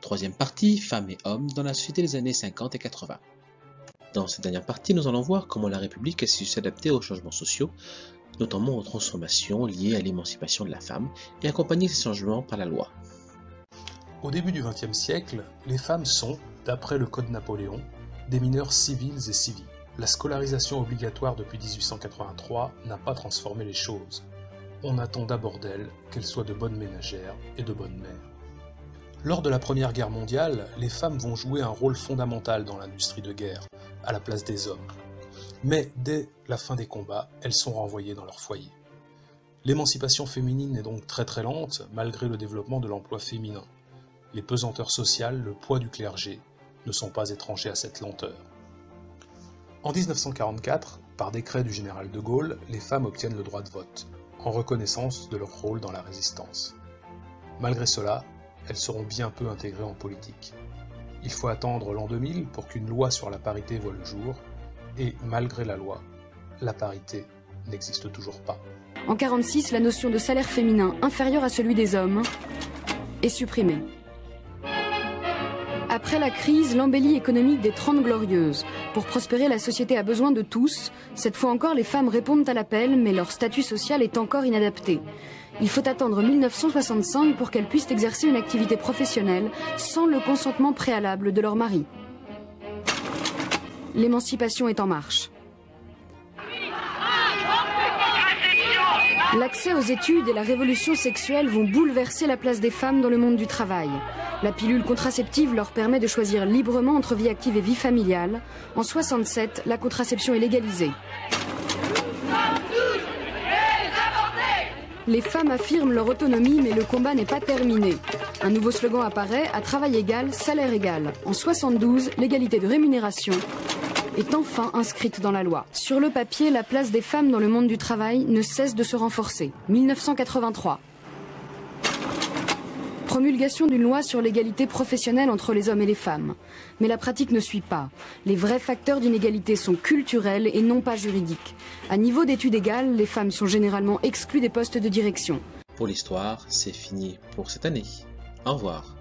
Troisième partie, femmes et hommes dans la société des années 50 et 80. Dans cette dernière partie, nous allons voir comment la République a su s'adapter aux changements sociaux, notamment aux transformations liées à l'émancipation de la femme, et accompagner ces changements par la loi. Au début du XXe siècle, les femmes sont, d'après le Code Napoléon, des mineurs civils et civiques. La scolarisation obligatoire depuis 1883 n'a pas transformé les choses. On attend d'abord d'elles qu'elles soient de bonnes ménagères et de bonnes mères. Lors de la Première Guerre mondiale, les femmes vont jouer un rôle fondamental dans l'industrie de guerre, à la place des hommes. Mais dès la fin des combats, elles sont renvoyées dans leur foyer. L'émancipation féminine est donc très lente, malgré le développement de l'emploi féminin. Les pesanteurs sociales, le poids du clergé, ne sont pas étrangers à cette lenteur. En 1944, par décret du général de Gaulle, les femmes obtiennent le droit de vote, en reconnaissance de leur rôle dans la résistance. Malgré cela, elles seront bien peu intégrées en politique. Il faut attendre l'an 2000 pour qu'une loi sur la parité voie le jour, et malgré la loi, la parité n'existe toujours pas. En 1946, la notion de salaire féminin inférieur à celui des hommes est supprimée. Après la crise, l'embellie économique des 30 Glorieuses. Pour prospérer, la société a besoin de tous. Cette fois encore, les femmes répondent à l'appel, mais leur statut social est encore inadapté. Il faut attendre 1965 pour qu'elles puissent exercer une activité professionnelle sans le consentement préalable de leur mari. L'émancipation est en marche. L'accès aux études et la révolution sexuelle vont bouleverser la place des femmes dans le monde du travail. La pilule contraceptive leur permet de choisir librement entre vie active et vie familiale. En 1967, la contraception est légalisée. Les femmes affirment leur autonomie, mais le combat n'est pas terminé. Un nouveau slogan apparaît, à travail égal, salaire égal. En 1972, l'égalité de rémunération est enfin inscrite dans la loi. Sur le papier, la place des femmes dans le monde du travail ne cesse de se renforcer. 1983. Promulgation d'une loi sur l'égalité professionnelle entre les hommes et les femmes. Mais la pratique ne suit pas. Les vrais facteurs d'inégalité sont culturels et non pas juridiques. À niveau d'études égales, les femmes sont généralement exclues des postes de direction. Pour l'histoire, c'est fini pour cette année. Au revoir.